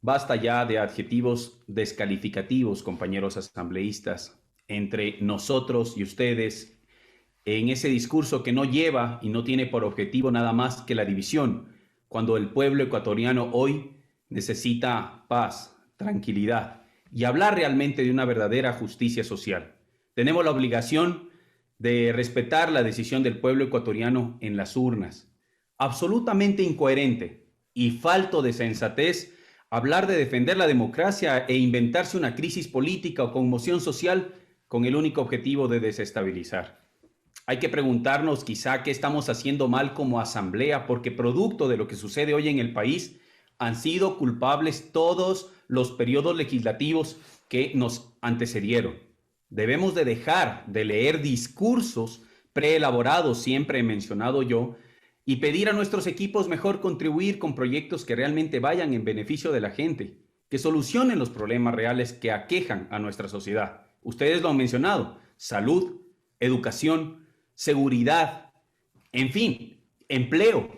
Basta ya de adjetivos descalificativos, compañeros asambleístas, entre nosotros y ustedes, en ese discurso que no lleva y no tiene por objetivo nada más que la división, cuando el pueblo ecuatoriano hoy necesita paz, tranquilidad y hablar realmente de una verdadera justicia social. Tenemos la obligación de respetar la decisión del pueblo ecuatoriano en las urnas. Absolutamente incoherente y falto de sensatez hablar de defender la democracia e inventarse una crisis política o conmoción social con el único objetivo de desestabilizar. Hay que preguntarnos quizá qué estamos haciendo mal como asamblea, porque producto de lo que sucede hoy en el país han sido culpables todos los periodos legislativos que nos antecedieron. Debemos de dejar de leer discursos preelaborados, siempre he mencionado yo, y pedir a nuestros equipos mejor contribuir con proyectos que realmente vayan en beneficio de la gente, que solucionen los problemas reales que aquejan a nuestra sociedad. Ustedes lo han mencionado: salud, educación, seguridad, en fin, empleo.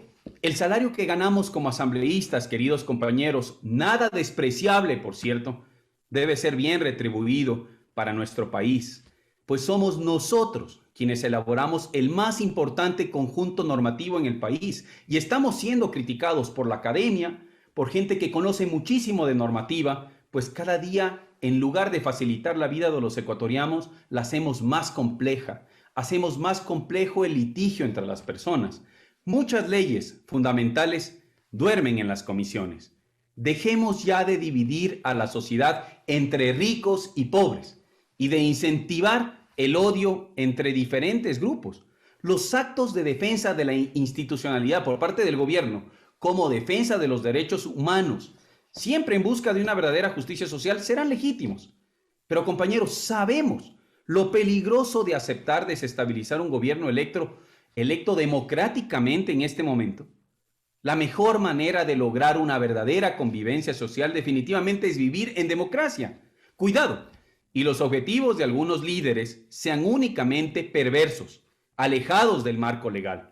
El salario que ganamos como asambleístas, queridos compañeros, nada despreciable, por cierto, debe ser bien retribuido para nuestro país, pues somos nosotros quienes elaboramos el más importante conjunto normativo en el país y estamos siendo criticados por la academia, por gente que conoce muchísimo de normativa, pues cada día, en lugar de facilitar la vida de los ecuatorianos, la hacemos más compleja. Hacemos más complejo el litigio entre las personas. Muchas leyes fundamentales duermen en las comisiones. Dejemos ya de dividir a la sociedad entre ricos y pobres y de incentivar el odio entre diferentes grupos. Los actos de defensa de la institucionalidad por parte del gobierno como defensa de los derechos humanos, siempre en busca de una verdadera justicia social, serán legítimos. Pero compañeros, sabemos lo peligroso de aceptar desestabilizar un gobierno electo democráticamente en este momento. La mejor manera de lograr una verdadera convivencia social definitivamente es vivir en democracia. Cuidado, y los objetivos de algunos líderes sean únicamente perversos, alejados del marco legal.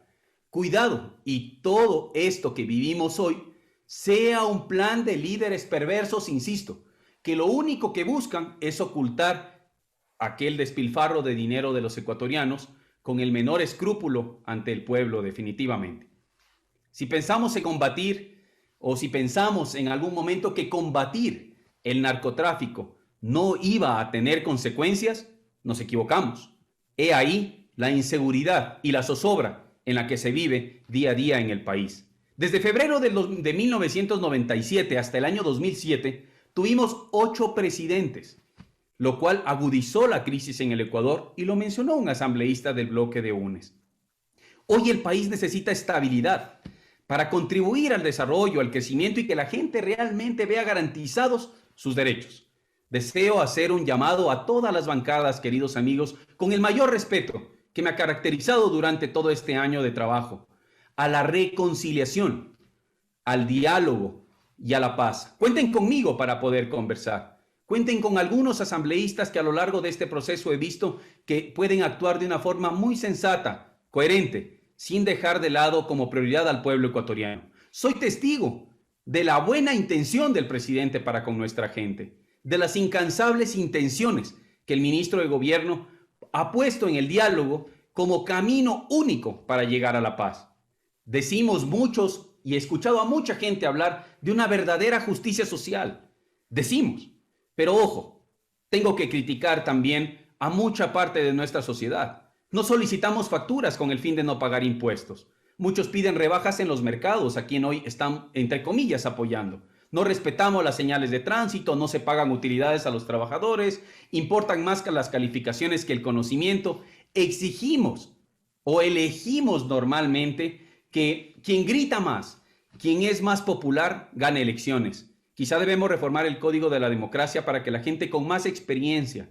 Cuidado, y todo esto que vivimos hoy sea un plan de líderes perversos, insisto, que lo único que buscan es ocultar aquel despilfarro de dinero de los ecuatorianos con el menor escrúpulo ante el pueblo, definitivamente. Si pensamos en combatir, o si pensamos en algún momento que combatir el narcotráfico no iba a tener consecuencias, nos equivocamos. He ahí la inseguridad y la zozobra en la que se vive día a día en el país. Desde febrero de 1997 hasta el año 2007, tuvimos 8 presidentes, lo cual agudizó la crisis en el Ecuador, y lo mencionó un asambleísta del bloque de UNES. Hoy el país necesita estabilidad para contribuir al desarrollo, al crecimiento y que la gente realmente vea garantizados sus derechos. Deseo hacer un llamado a todas las bancadas, queridos amigos, con el mayor respeto que me ha caracterizado durante todo este año de trabajo, a la reconciliación, al diálogo y a la paz. Cuenten conmigo para poder conversar. Cuenten con algunos asambleístas que a lo largo de este proceso he visto que pueden actuar de una forma muy sensata, coherente, sin dejar de lado como prioridad al pueblo ecuatoriano. Soy testigo de la buena intención del presidente para con nuestra gente, de las incansables intenciones que el ministro de Gobierno ha puesto en el diálogo como camino único para llegar a la paz. Decimos muchos, y he escuchado a mucha gente hablar de una verdadera justicia social. Decimos, pero ojo, tengo que criticar también a mucha parte de nuestra sociedad. No solicitamos facturas con el fin de no pagar impuestos. Muchos piden rebajas en los mercados, a quien hoy están, entre comillas, apoyando. No respetamos las señales de tránsito, no se pagan utilidades a los trabajadores, importan más que las calificaciones que el conocimiento. Exigimos o elegimos normalmente que quien grita más, quien es más popular, gane elecciones. Quizá debemos reformar el código de la democracia para que la gente con más experiencia,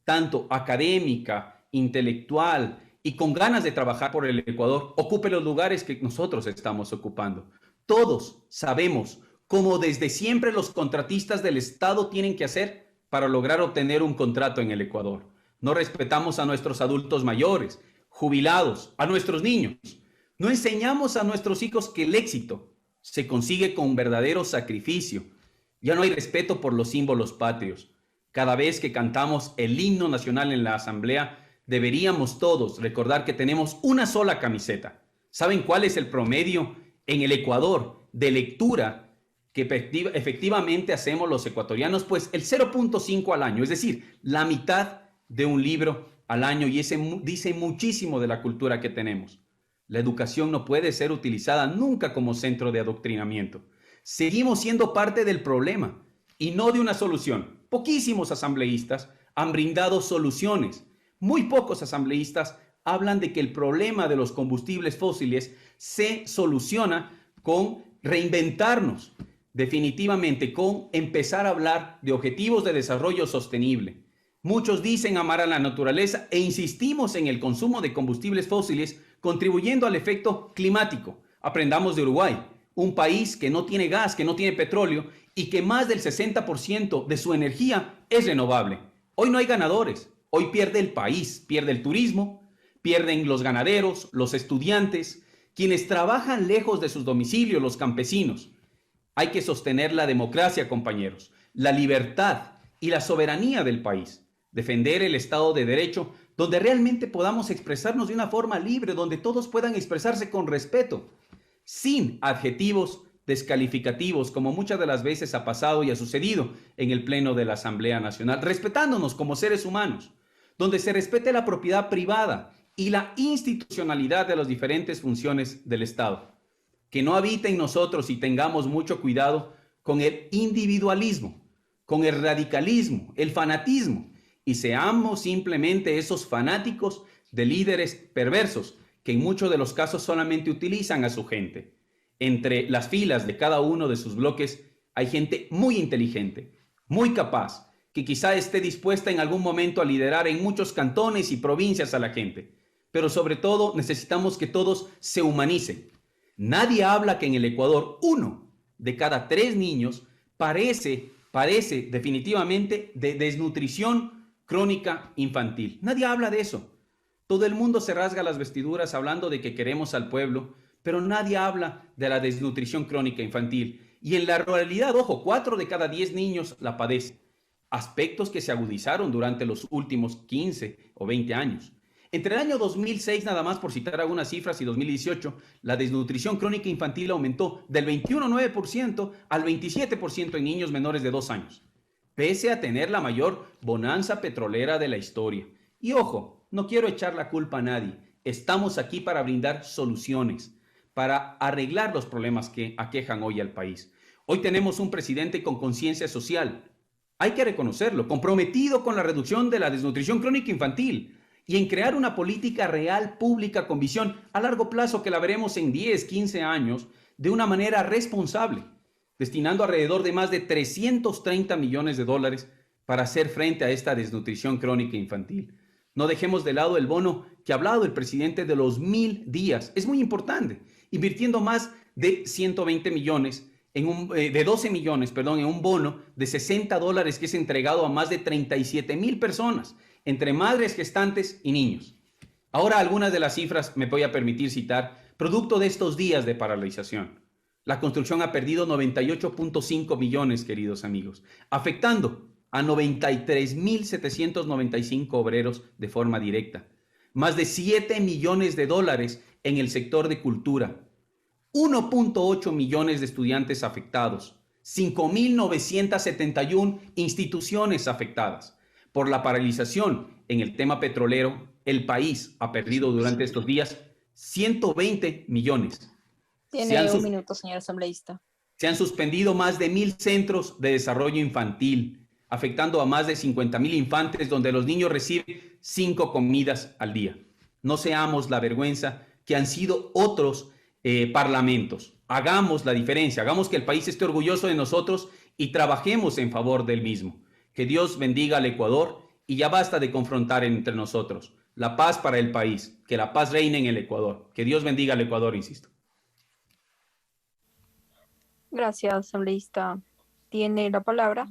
tanto académica, intelectual y con ganas de trabajar por el Ecuador, ocupe los lugares que nosotros estamos ocupando. Todos sabemos cómo desde siempre los contratistas del Estado tienen que hacer para lograr obtener un contrato en el Ecuador. No respetamos a nuestros adultos mayores, jubilados, a nuestros niños. No enseñamos a nuestros hijos que el éxito se consigue con verdadero sacrificio Ya no hay respeto por los símbolos patrios. Cada vez que cantamos el himno nacional en la asamblea, deberíamos todos recordar que tenemos una sola camiseta. ¿Saben cuál es el promedio en el Ecuador de lectura que efectivamente hacemos los ecuatorianos? Pues el 0.5 al año, es decir, la mitad de un libro al año, y ese dice muchísimo de la cultura que tenemos. La educación no puede ser utilizada nunca como centro de adoctrinamiento. Seguimos siendo parte del problema y no de una solución. Poquísimos asambleístas han brindado soluciones. Muy pocos asambleístas hablan de que el problema de los combustibles fósiles se soluciona con reinventarnos, definitivamente con empezar a hablar de objetivos de desarrollo sostenible. Muchos dicen amar a la naturaleza e insistimos en el consumo de combustibles fósiles, contribuyendo al efecto climático. Aprendamos de Uruguay, un país que no tiene gas, que no tiene petróleo y que más del 60% de su energía es renovable. Hoy no hay ganadores, hoy pierde el país, pierde el turismo, pierden los ganaderos, los estudiantes, quienes trabajan lejos de sus domicilios, los campesinos. Hay que sostener la democracia, compañeros, la libertad y la soberanía del país, defender el Estado de Derecho, donde realmente podamos expresarnos de una forma libre, donde todos puedan expresarse con respeto, sin adjetivos descalificativos, como muchas de las veces ha pasado y ha sucedido en el Pleno de la Asamblea Nacional, respetándonos como seres humanos, donde se respete la propiedad privada y la institucionalidad de las diferentes funciones del Estado. Que no habite en nosotros y tengamos mucho cuidado con el individualismo, con el radicalismo, el fanatismo, y seamos simplemente esos fanáticos de líderes perversos que en muchos de los casos solamente utilizan a su gente. Entre las filas de cada uno de sus bloques hay gente muy inteligente, muy capaz, que quizá esté dispuesta en algún momento a liderar en muchos cantones y provincias a la gente. Pero sobre todo necesitamos que todos se humanicen. Nadie habla que en el Ecuador 1 de cada 3 niños padece definitivamente de desnutrición crónica infantil. Nadie habla de eso. Todo el mundo se rasga las vestiduras hablando de que queremos al pueblo, pero nadie habla de la desnutrición crónica infantil. Y en la realidad, ojo, 4 de cada 10 niños la padecen. Aspectos que se agudizaron durante los últimos 15 o 20 años. Entre el año 2006, nada más por citar algunas cifras, y 2018, la desnutrición crónica infantil aumentó del 21,9% al 27% en niños menores de 2 años, pese a tener la mayor bonanza petrolera de la historia. Y ojo, no quiero echar la culpa a nadie. Estamos aquí para brindar soluciones, para arreglar los problemas que aquejan hoy al país. Hoy tenemos un presidente con conciencia social, hay que reconocerlo, comprometido con la reducción de la desnutrición crónica infantil y en crear una política real, pública, con visión a largo plazo que la veremos en 10, 15 años de una manera responsable, destinando alrededor de más de 330 millones de dólares para hacer frente a esta desnutrición crónica infantil. No dejemos de lado el bono que ha hablado el presidente de los 1,000 días. Es muy importante, invirtiendo más de 120 millones de 12 millones, perdón, en un bono de $60 que es entregado a más de 37,000 personas, entre madres gestantes y niños. Ahora algunas de las cifras me voy a permitir citar, producto de estos días de paralización. La construcción ha perdido 98.5 millones, queridos amigos, afectando a 93,795 obreros de forma directa. Más de 7 millones de dólares en el sector de cultura. 1.8 millones de estudiantes afectados, 5,971 instituciones afectadas. Por la paralización en el tema petrolero, el país ha perdido durante estos días 120 millones. Tiene un minuto, señor asambleísta. Se han suspendido más de 1,000 centros de desarrollo infantil, afectando a más de 50,000 infantes, donde los niños reciben 5 comidas al día. No seamos la vergüenza que han sido otros parlamentos. Hagamos la diferencia, hagamos que el país esté orgulloso de nosotros y trabajemos en favor del mismo. Que Dios bendiga al Ecuador y ya basta de confrontar entre nosotros. La paz para el país, que la paz reine en el Ecuador. Que Dios bendiga al Ecuador, insisto. Gracias, asambleísta. Tiene la palabra